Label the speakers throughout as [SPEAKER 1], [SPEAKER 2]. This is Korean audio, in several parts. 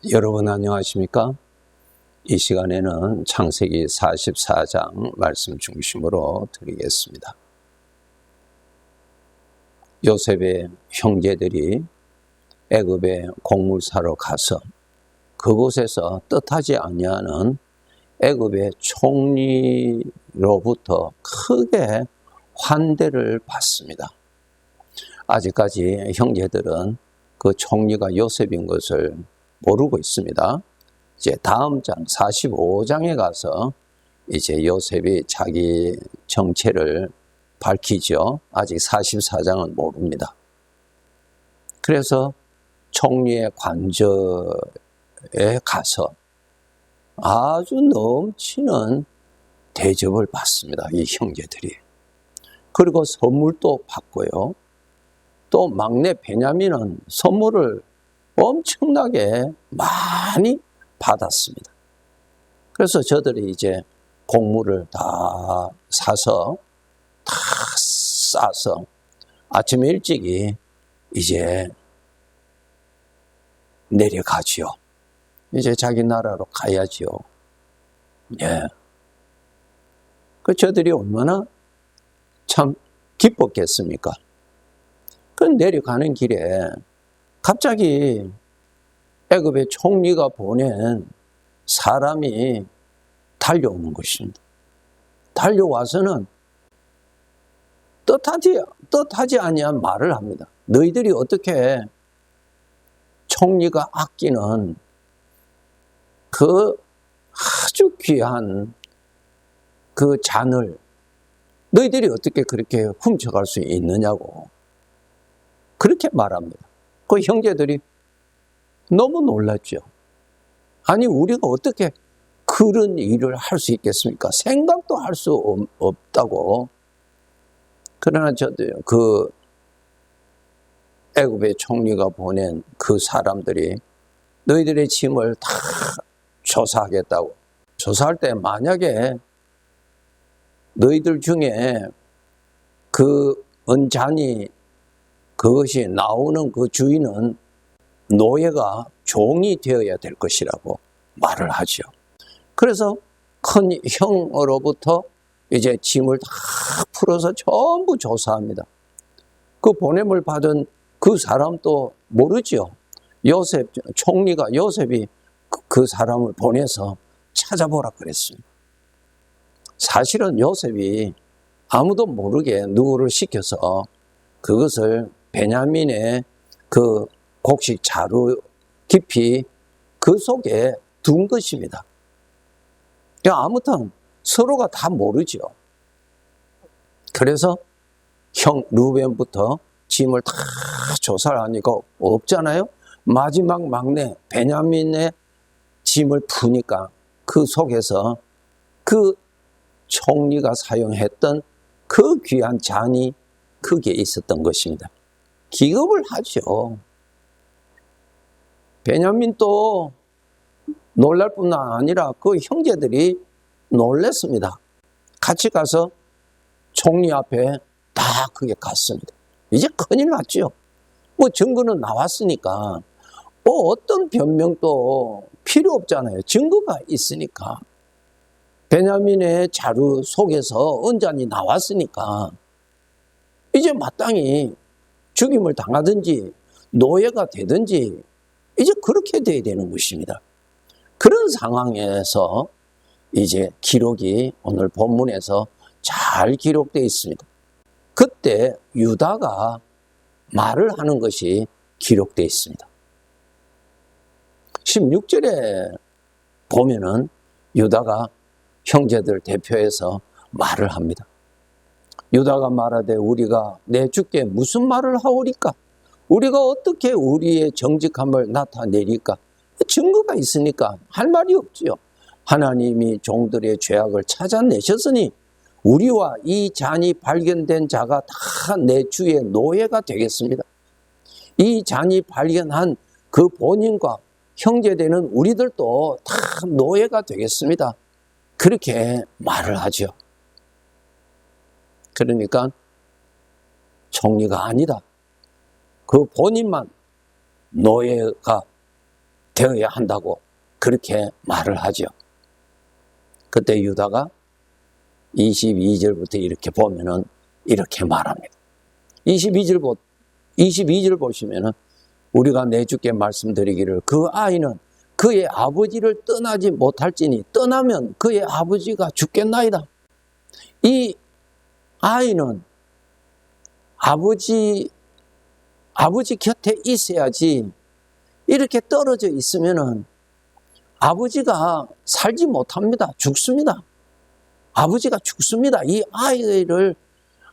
[SPEAKER 1] 여러분 안녕하십니까? 이 시간에는 창세기 44장 말씀 중심으로 드리겠습니다. 요셉의 형제들이 애굽에 곡물 사러 가서 그곳에서 뜻하지 아니하는 애굽의 총리로부터 크게 환대를 받습니다. 아직까지 형제들은 그 총리가 요셉인 것을 모르고 있습니다. 이제 다음 장 45장에 가서 이제 요셉이 자기 정체를 밝히죠. 아직 44장은 모릅니다. 그래서 총리의 관저에 가서 아주 넘치는 대접을 받습니다. 이 형제들이. 그리고 선물도 받고요. 또 막내 베냐민은 선물을 엄청나게 많이 받았습니다. 그래서 저들이 이제 곡물을 다 사서 다 싸서 아침 일찍이 이제 내려가지요. 이제 자기 나라로 가야지요. 예. 그 저들이 얼마나 참 기뻤겠습니까? 그 내려가는 길에 갑자기 애굽의 총리가 보낸 사람이 달려오는 것입니다. 달려와서는 뜻하지 아니한 말을 합니다. 너희들이 어떻게 총리가 아끼는 그 아주 귀한 그 잔을 너희들이 어떻게 그렇게 훔쳐갈 수 있느냐고 그렇게 말합니다. 그 형제들이 너무 놀랐죠. 아니 우리가 어떻게 그런 일을 할 수 있겠습니까? 생각도 할 수 없다고. 그러나 저도 그 애굽의 총리가 보낸 그 사람들이 너희들의 짐을 다 조사하겠다고. 조사할 때 만약에 너희들 중에 그 은잔이 그것이 나오는 그 주인은 노예가 종이 되어야 될 것이라고 말을 하죠. 그래서 큰 형으로부터 이제 짐을 다 풀어서 전부 조사합니다. 그 보냄을 받은 그 사람도 모르죠. 요셉, 총리가 요셉이 그 사람을 보내서 찾아보라 그랬습니다. 사실은 요셉이 아무도 모르게 누구를 시켜서 그것을 베냐민의 그 곡식 자루 깊이 그 속에 둔 것입니다. 아무튼 서로가 다 모르죠. 그래서 형 루벤부터 짐을 다 조사를 하니까 없잖아요. 마지막 막내 베냐민의 짐을 푸니까 그 속에서 그 총리가 사용했던 그 귀한 잔이 그게 있었던 것입니다. 기겁을 하죠. 베냐민도 놀랄 뿐 아니라 그 형제들이 놀랐습니다. 같이 가서 총리 앞에 다 그게 갔습니다. 이제 큰일 났죠. 뭐 증거는 나왔으니까 뭐 어떤 변명도 필요 없잖아요. 증거가 있으니까. 베냐민의 자루 속에서 은잔이 나왔으니까 이제 마땅히 죽임을 당하든지 노예가 되든지 이제 그렇게 돼야 되는 것입니다. 그런 상황에서 이제 기록이 오늘 본문에서 잘 기록되어 있습니다. 그때 유다가 말을 하는 것이 기록되어 있습니다. 16절에 보면은 유다가 형제들 대표해서 말을 합니다. 유다가 말하되 우리가 내 주께 무슨 말을 하오리까? 우리가 어떻게 우리의 정직함을 나타내리까? 증거가 있으니까 할 말이 없지요. 하나님이 종들의 죄악을 찾아내셨으니 우리와 이 잔이 발견된 자가 다 내 주의 노예가 되겠습니다. 이 잔이 발견한 그 본인과 형제되는 우리들도 다 노예가 되겠습니다. 그렇게 말을 하죠. 그러니까 총리가 아니다. 그 본인만 노예가 되어야 한다고 그렇게 말을 하죠. 그때 유다가 22절부터 이렇게 보면은 이렇게 말합니다. 22절 보시면은 우리가 내 주께 말씀드리기를 그 아이는 그의 아버지를 떠나지 못할지니 떠나면 그의 아버지가 죽겠나이다. 이 아이는 아버지 곁에 있어야지 이렇게 떨어져 있으면은 아버지가 살지 못합니다. 죽습니다. 아버지가 죽습니다. 이 아이를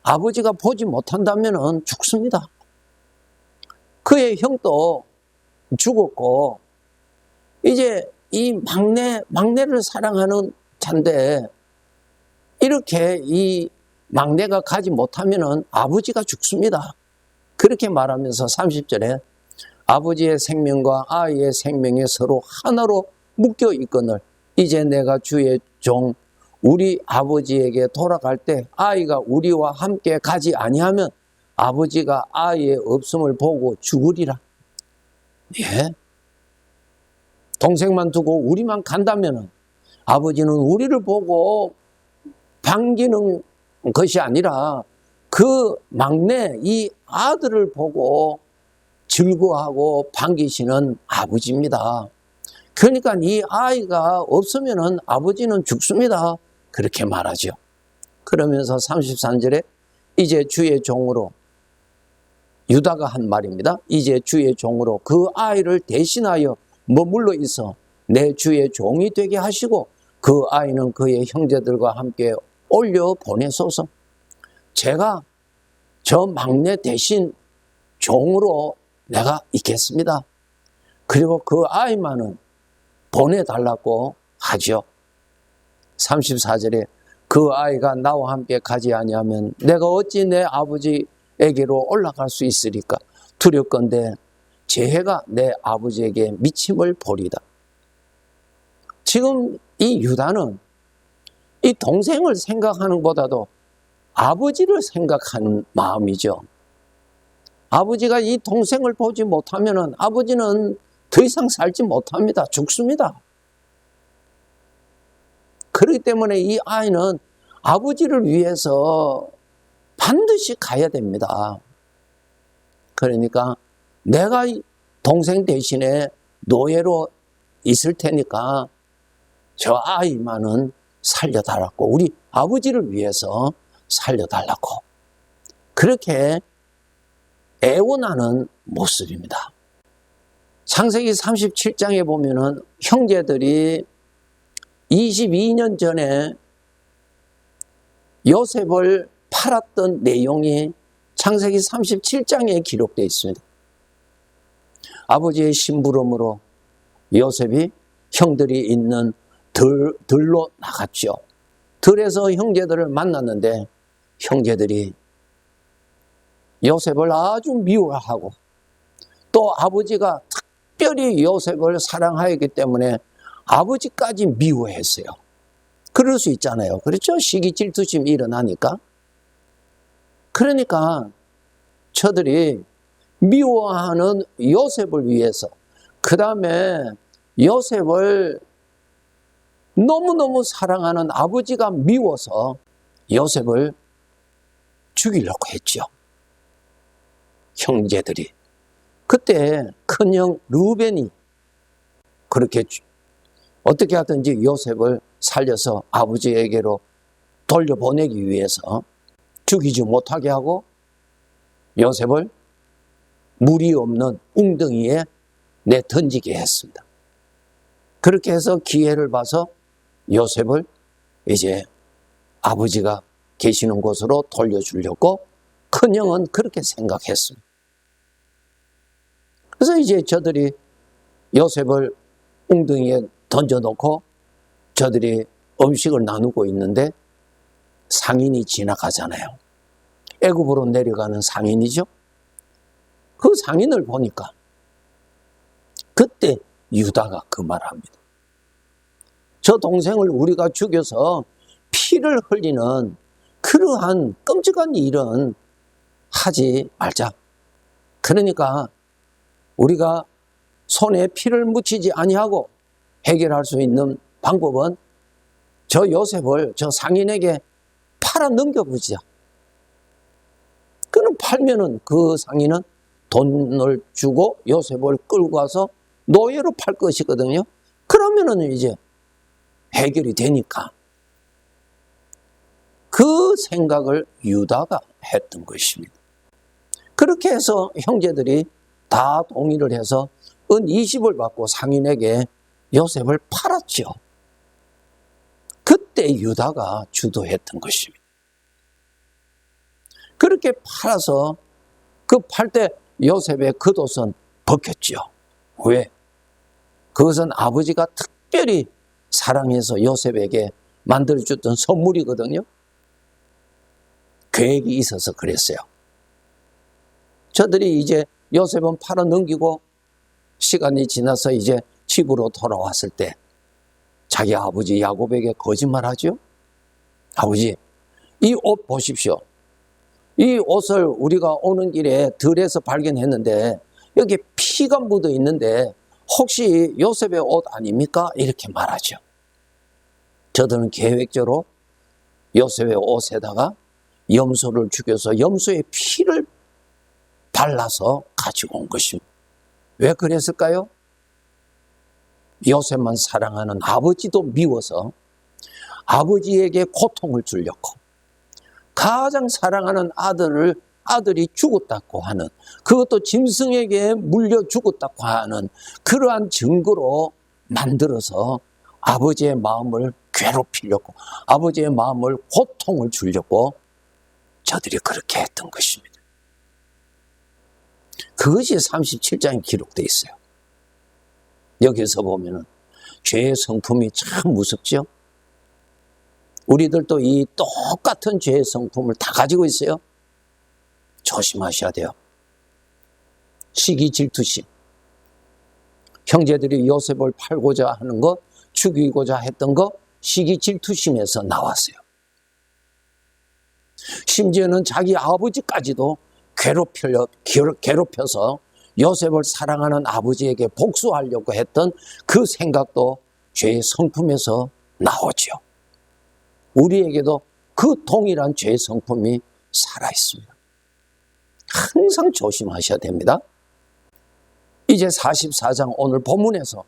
[SPEAKER 1] 아버지가 보지 못한다면은 죽습니다. 그의 형도 죽었고 이제 이 막내를 사랑하는 자인데 이렇게 이 막내가 가지 못하면은 아버지가 죽습니다. 그렇게 말하면서 30절에 아버지의 생명과 아이의 생명이 서로 하나로 묶여 있거늘 이제 내가 주의 종 우리 아버지에게 돌아갈 때 아이가 우리와 함께 가지 아니하면 아버지가 아이의 없음을 보고 죽으리라. 예? 동생만 두고 우리만 간다면 아버지는 우리를 보고 반기는 것이 아니라 그 막내 이 아들을 보고 즐거워하고 반기시는 아버지입니다. 그러니까 이 아이가 없으면 아버지는 죽습니다. 그렇게 말하죠. 그러면서 33절에 이제 주의 종으로 유다가 한 말입니다. 이제 주의 종으로 그 아이를 대신하여 머물러 있어 내 주의 종이 되게 하시고 그 아이는 그의 형제들과 함께 올려 보내소서. 제가 저 막내 대신 종으로 내가 있겠습니다. 그리고 그 아이만은 보내달라고 하죠. 34절에 그 아이가 나와 함께 가지 아니하면 내가 어찌 내 아버지에게로 올라갈 수 있으리까? 두렵건대 재해가 내 아버지에게 미침을 보리다. 지금 이 유다는 이 동생을 생각하는 것보다도 아버지를 생각하는 마음이죠. 아버지가 이 동생을 보지 못하면 아버지는 더 이상 살지 못합니다. 죽습니다. 그렇기 때문에 이 아이는 아버지를 위해서 반드시 가야 됩니다. 그러니까 내가 동생 대신에 노예로 있을 테니까 저 아이만은 살려달라고, 우리 아버지를 위해서 살려달라고 그렇게 애원하는 모습입니다. 창세기 37장에 보면은 형제들이 22년 전에 요셉을 팔았던 내용이 창세기 37장에 기록되어 있습니다. 아버지의 심부름으로 요셉이 형들이 있는 들로 나갔죠. 들에서 형제들을 만났는데 형제들이 요셉을 아주 미워하고 또 아버지가 특별히 요셉을 사랑하였기 때문에 아버지까지 미워했어요. 그럴 수 있잖아요. 그렇죠? 시기 질투심이 일어나니까. 그러니까 저들이 미워하는 요셉을 위해서, 그 다음에 요셉을 너무너무 사랑하는 아버지가 미워서 요셉을 죽이려고 했죠. 형제들이. 그때 큰형 루벤이 그렇게 어떻게 하든지 요셉을 살려서 아버지에게로 돌려보내기 위해서 죽이지 못하게 하고 요셉을 물이 없는 웅덩이에 내던지게 했습니다. 그렇게 해서 기회를 봐서 요셉을 이제 아버지가 계시는 곳으로 돌려주려고 큰형은 그렇게 생각했습니다. 그래서 이제 저들이 요셉을 웅덩이에 던져놓고 저들이 음식을 나누고 있는데 상인이 지나가잖아요. 애굽으로 내려가는 상인이죠. 그 상인을 보니까 그때 유다가 그 말을 합니다. 저 동생을 우리가 죽여서 피를 흘리는 그러한 끔찍한 일은 하지 말자. 그러니까 우리가 손에 피를 묻히지 아니하고 해결할 수 있는 방법은 저 요셉을 저 상인에게 팔아 넘겨보자. 그럼 팔면은 그 상인은 돈을 주고 요셉을 끌고 와서 노예로 팔 것이거든요. 그러면은 이제 해결이 되니까. 그 생각을 유다가 했던 것입니다. 그렇게 해서 형제들이 다 동의를 해서 은 20을 받고 상인에게 요셉을 팔았죠. 그때 유다가 주도했던 것입니다. 그렇게 팔아서 그 팔 때 요셉의 겉옷은 벗겼죠. 왜? 그것은 아버지가 특별히 사랑해서 요셉에게 만들어줬던 선물이거든요. 계획이 있어서 그랬어요. 저들이 이제 요셉은 팔아 넘기고 시간이 지나서 이제 집으로 돌아왔을 때 자기 아버지 야곱에게 거짓말하죠. 아버지, 이 옷 보십시오. 이 옷을 우리가 오는 길에 들에서 발견했는데 여기 피가 묻어 있는데 혹시 요셉의 옷 아닙니까? 이렇게 말하죠. 저들은 계획적으로 요셉의 옷에다가 염소를 죽여서 염소의 피를 발라서 가지고 온 것입니다. 왜 그랬을까요? 요셉만 사랑하는 아버지도 미워서 아버지에게 고통을 주려고, 가장 사랑하는 아들이 죽었다고 하는, 그것도 짐승에게 물려 죽었다고 하는 그러한 증거로 만들어서 아버지의 마음을 괴롭히려고, 아버지의 마음을 고통을 주려고 저들이 그렇게 했던 것입니다. 그것이 37장에 기록되어 있어요. 여기서 보면은 죄의 성품이 참 무섭죠. 우리들도 이 똑같은 죄의 성품을 다 가지고 있어요. 조심하셔야 돼요. 시기 질투심. 형제들이 요셉을 팔고자 하는 것, 죽이고자 했던 것, 시기 질투심에서 나왔어요. 심지어는 자기 아버지까지도 괴롭혀서 요셉을 사랑하는 아버지에게 복수하려고 했던 그 생각도 죄의 성품에서 나오죠. 우리에게도 그 동일한 죄의 성품이 살아있습니다. 항상 조심하셔야 됩니다. 이제 44장 오늘 본문에서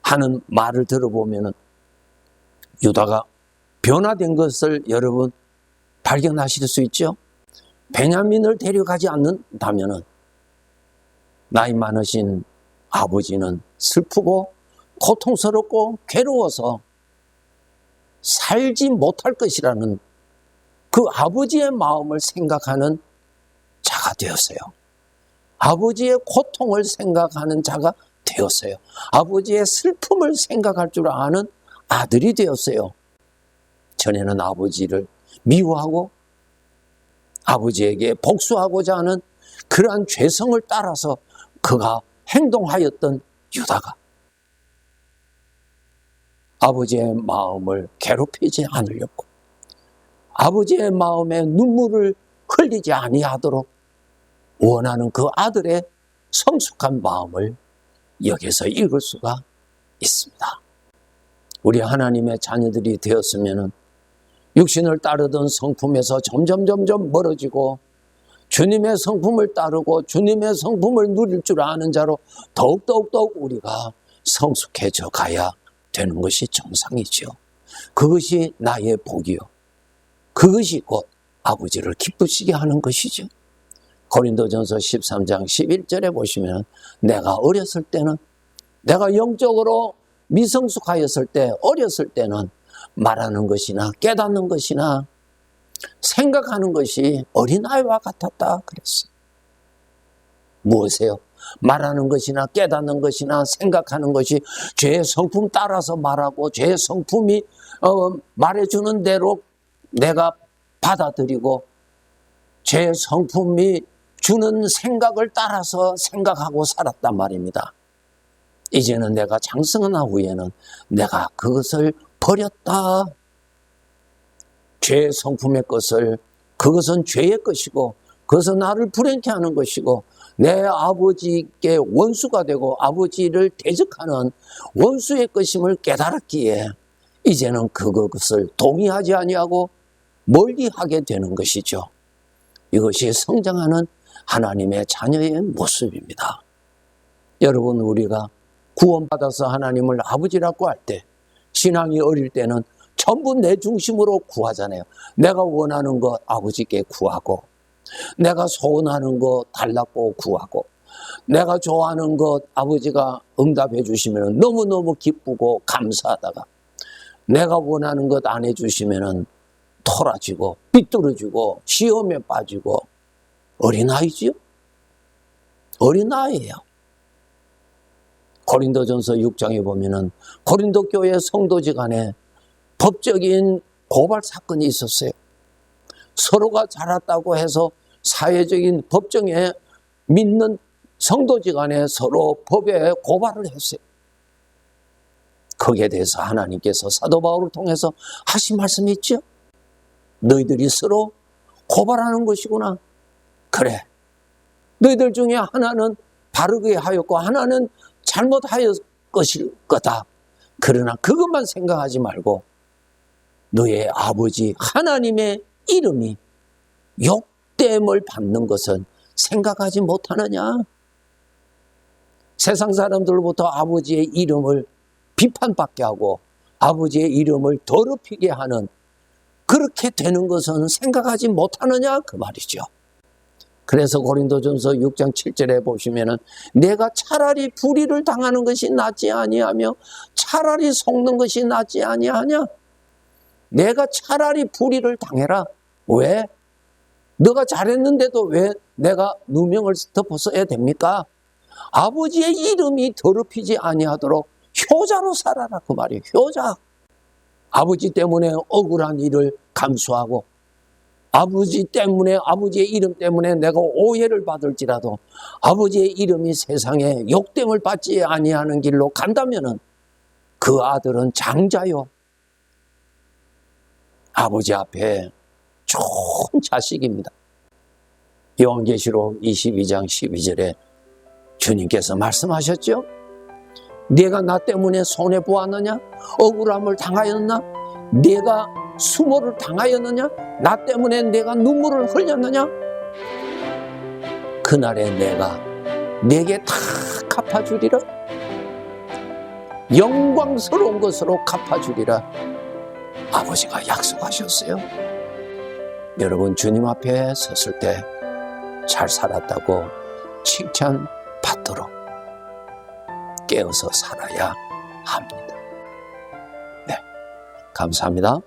[SPEAKER 1] 하는 말을 들어보면 유다가 변화된 것을 여러분 발견하실 수 있죠. 베냐민을 데려가지 않는다면 나이 많으신 아버지는 슬프고 고통스럽고 괴로워서 살지 못할 것이라는 그 아버지의 마음을 생각하는 자가 되었어요. 아버지의 고통을 생각하는 자가 되었어요. 아버지의 슬픔을 생각할 줄 아는 아들이 되었어요. 전에는 아버지를 미워하고 아버지에게 복수하고자 하는 그러한 죄성을 따라서 그가 행동하였던 유다가 아버지의 마음을 괴롭히지 않으려고, 아버지의 마음에 눈물을 흘리지 아니하도록 원하는 그 아들의 성숙한 마음을 여기서 읽을 수가 있습니다. 우리 하나님의 자녀들이 되었으면 육신을 따르던 성품에서 점점 멀어지고 주님의 성품을 따르고 주님의 성품을 누릴 줄 아는 자로 더욱 우리가 성숙해져 가야 되는 것이 정상이죠. 그것이 나의 복이요. 그것이 곧 아버지를 기쁘시게 하는 것이죠. 고린도전서 13장 11절에 보시면 내가 어렸을 때는, 내가 영적으로 미성숙하였을 때, 어렸을 때는 말하는 것이나 깨닫는 것이나 생각하는 것이 어린아이와 같았다 그랬어요. 무엇이에요? 말하는 것이나 깨닫는 것이나 생각하는 것이 죄의 성품 따라서 말하고 죄의 성품이 말해주는 대로 내가 받아들이고 죄의 성품이 주는 생각을 따라서 생각하고 살았단 말입니다. 이제는 내가 장성한 후에는 내가 그것을 버렸다. 죄의 성품의 것을, 그것은 죄의 것이고 그것은 나를 불행케 하는 것이고 내 아버지께 원수가 되고 아버지를 대적하는 원수의 것임을 깨달았기에 이제는 그것을 동의하지 아니하고 멀리하게 되는 것이죠. 이것이 성장하는 하나님의 자녀의 모습입니다. 여러분, 우리가 구원받아서 하나님을 아버지라고 할 때, 신앙이 어릴 때는 전부 내 중심으로 구하잖아요. 내가 원하는 것 아버지께 구하고, 내가 소원하는 것 달라고 구하고, 내가 좋아하는 것 아버지가 응답해 주시면 너무너무 기쁘고 감사하다가, 내가 원하는 것 안 해주시면 토라지고 삐뚤어지고 시험에 빠지고, 어린아이지요? 어린아이예요. 고린도전서 6장에 보면은 고린도 교회 성도지 간에 법적인 고발 사건이 있었어요. 서로가 잘났다고 해서 사회적인 법정에 믿는 성도지 간에 서로 법에 고발을 했어요. 거기에 대해서 하나님께서 사도 바울을 통해서 하신 말씀이 있죠. 너희들이 서로 고발하는 것이구나. 그래, 너희들 중에 하나는 바르게 하였고 하나는 잘못하였 것일 거다. 그러나 그것만 생각하지 말고 너의 아버지 하나님의 이름이 욕됨을 받는 것은 생각하지 못하느냐? 세상 사람들로부터 아버지의 이름을 비판받게 하고 아버지의 이름을 더럽히게 하는, 그렇게 되는 것은 생각하지 못하느냐? 그 말이죠. 그래서 고린도전서 6장 7절에 보시면은 내가 차라리 불의를 당하는 것이 낫지 아니하며 차라리 속는 것이 낫지 아니하냐? 내가 차라리 불의를 당해라. 왜? 너가 잘했는데도 왜 내가 누명을 덮어서야 됩니까? 아버지의 이름이 더럽히지 아니하도록 효자로 살아라. 그 말이에요. 효자. 아버지 때문에 억울한 일을 감수하고 아버지 때문에, 아버지의 이름 때문에 내가 오해를 받을지라도 아버지의 이름이 세상에 욕됨을 받지 아니하는 길로 간다면은 그 아들은 장자요. 아버지 앞에 좋은 자식입니다. 요한계시록 22장 12절에 주님께서 말씀하셨죠. 네가 나 때문에 손해보았느냐? 억울함을 당하였나? 네가 수모를 당하였느냐? 나 때문에 내가 눈물을 흘렸느냐? 그날에 내가 네게 다 갚아주리라. 영광스러운 것으로 갚아주리라. 아버지가 약속하셨어요. 여러분, 주님 앞에 섰을 때 잘 살았다고 칭찬받도록 깨어서 살아야 합니다. 네, 감사합니다.